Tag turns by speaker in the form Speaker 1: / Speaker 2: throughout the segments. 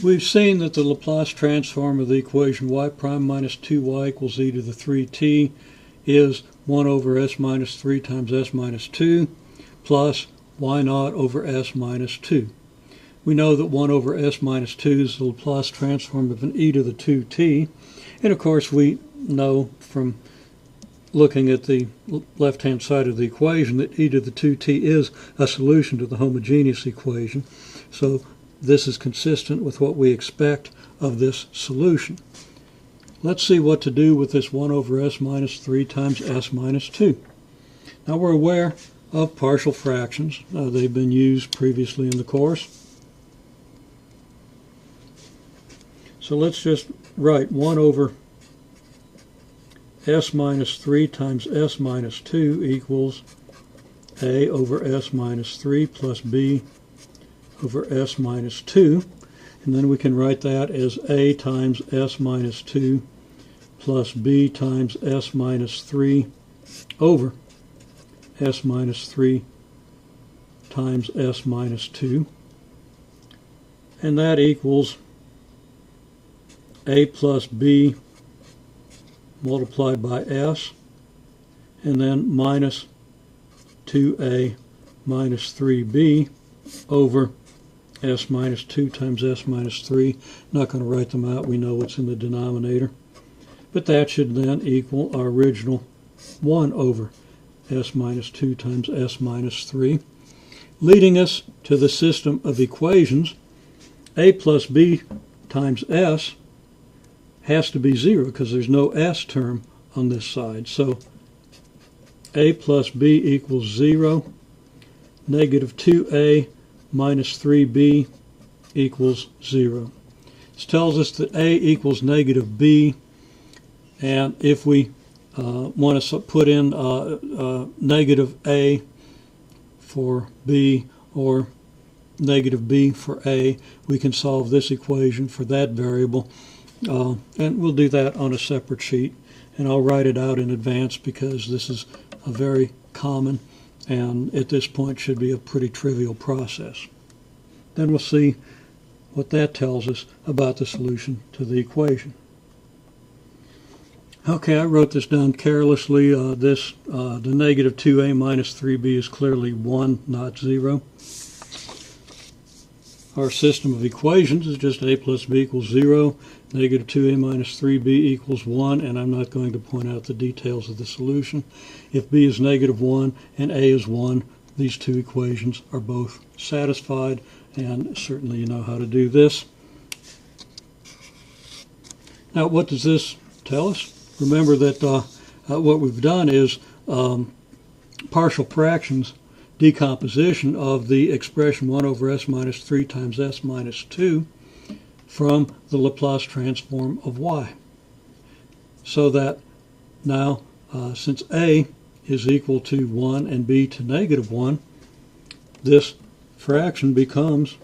Speaker 1: We've seen that the Laplace transform of the equation y prime minus 2y equals e to the 3t is 1 over s minus 3 times s minus 2 plus y naught over s minus 2. We know that 1 over s minus 2 is the Laplace transform of an e to the 2t, and of course we know from looking at the left-hand side of the equation that e to the 2t is a solution to the homogeneous equation. So this is consistent with what we expect of this solution. Let's see what to do with this 1 over s minus 3 times s minus 2. Now we're aware of partial fractions. They've been used previously in the course. So let's just write 1 over s minus 3 times s minus 2 equals a over s minus 3 plus b over s minus 2. And then we can write that as a times s minus 2 plus b times s minus 3 over s minus 3 times s minus 2. And that equals a plus b multiplied by s, and then minus 2a minus 3b over s minus 2 times s minus 3. Not going to write them out, we know what's in the denominator. But that should then equal our original 1 over s minus 2 times s minus 3, leading us to the system of equations. A plus b times s has to be 0 because there's no s term on this side. So a plus b equals 0. Negative 2a minus 3b equals 0. This tells us that a equals negative b, and if we want to put in negative a for b or negative b for a, we can solve this equation for that variable. And we'll do that on a separate sheet, and I'll write it out in advance because this is a very common and at this point should be a pretty trivial process. Then we'll see what that tells us about the solution to the equation. Okay, I wrote this down carelessly. The negative 2a minus 3b is clearly 1, not 0. Our system of equations is just a plus b equals 0, negative 2a minus 3b equals 1, and I'm not going to point out the details of the solution. If b is negative 1 and a is 1, these two equations are both satisfied, and certainly you know how to do this. Now, what does this tell us? Remember that what we've done is partial fractions decomposition of the expression 1 over s minus 3 times s minus 2 from the Laplace transform of y. So that now, since a is equal to 1 and b to negative 1, this fraction becomes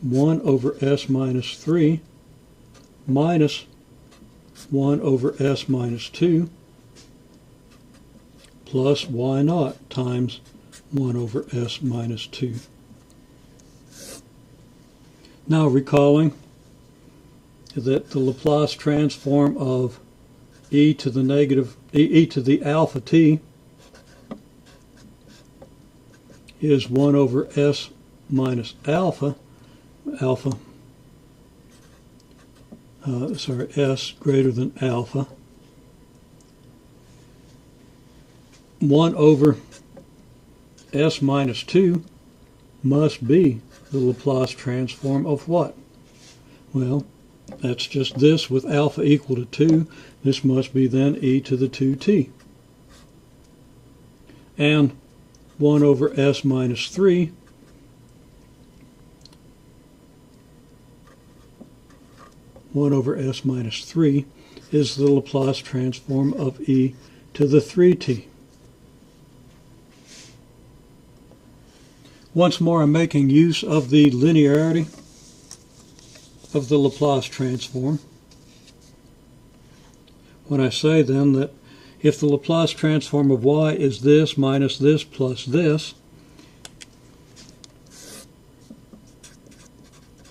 Speaker 1: 1 over s minus 3 minus 1 over s minus 2 plus y naught times 1 over s minus 2. Now recalling that the Laplace transform of e to the alpha t is 1 over s minus s greater than alpha, 1 over s minus 2 must be the Laplace transform of what? Well, that's just this with alpha equal to 2. This must be then e to the 2t. And 1 over s minus 3 1 over s minus 3 is the Laplace transform of e to the 3t. Once more, I'm making use of the linearity of the Laplace transform when I say then that if the Laplace transform of y is this minus this plus this,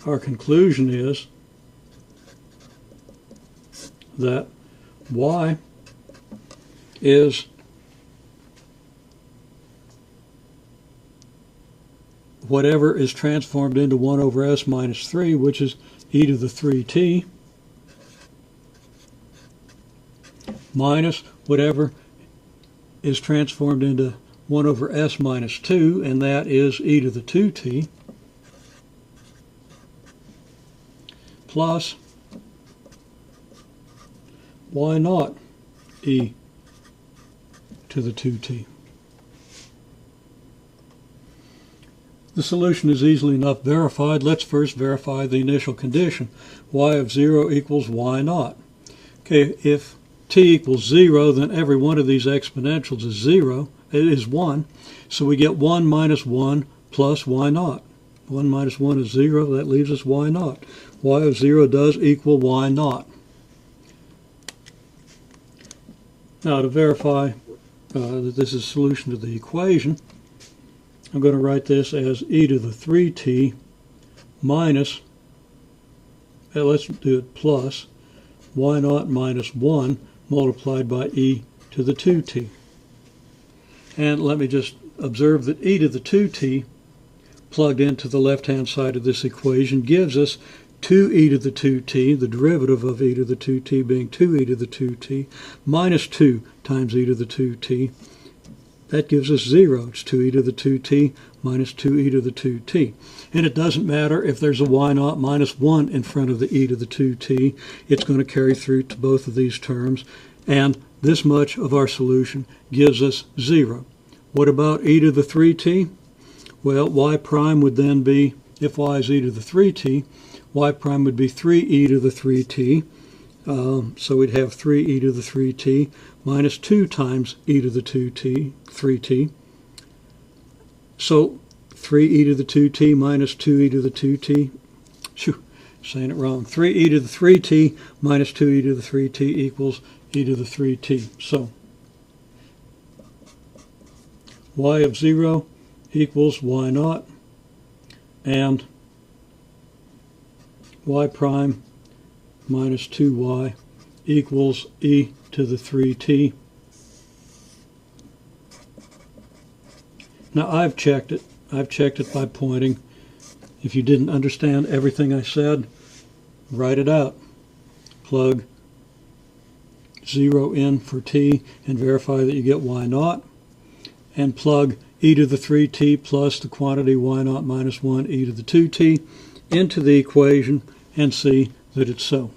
Speaker 1: our conclusion is that y is whatever is transformed into 1 over s minus 3, which is e to the 3t, minus whatever is transformed into 1 over s minus 2, and that is e to the 2t, plus y naught e to the 2t. The solution is easily enough verified. Let's first verify the initial condition. Y of 0 equals y naught. Okay, if t equals 0, then every one of these exponentials is 0. It is 1. So we get 1 minus 1 plus y naught. 1 minus 1 is 0. That leaves us y naught. Y of 0 does equal y naught. Now, to verify that this is a solution to the equation, I'm going to write this as e to the 3t minus, let's do it plus, y naught minus 1 multiplied by e to the 2t. And let me just observe that e to the 2t plugged into the left-hand side of this equation gives us 2e to the 2t, the derivative of e to the 2t being 2e to the 2t, minus 2 times e to the 2t. That gives us 0. It's 2e to the 2t minus 2e to the 2t. And it doesn't matter if there's a y naught minus 1 in front of the e to the 2t. It's going to carry through to both of these terms. And this much of our solution gives us 0. What about e to the 3t? Well, y prime would then be, if y is e to the 3t, y prime would be 3e to the 3t. So we'd have 3e to the 3t minus 2 times e to the 3t. So 3e to the 2t minus 2e to the 2t. Saying it wrong. 3e to the 3t minus 2e to the 3t equals e to the 3t. So y of 0 equals y naught, and y prime minus 2y equals e to the 3t. Now I've checked it. I've checked it by pointing. If you didn't understand everything I said, write it out. Plug 0 in for t and verify that you get y naught, and plug e to the 3t plus the quantity y naught minus 1 e to the 2t into the equation and see that it's so.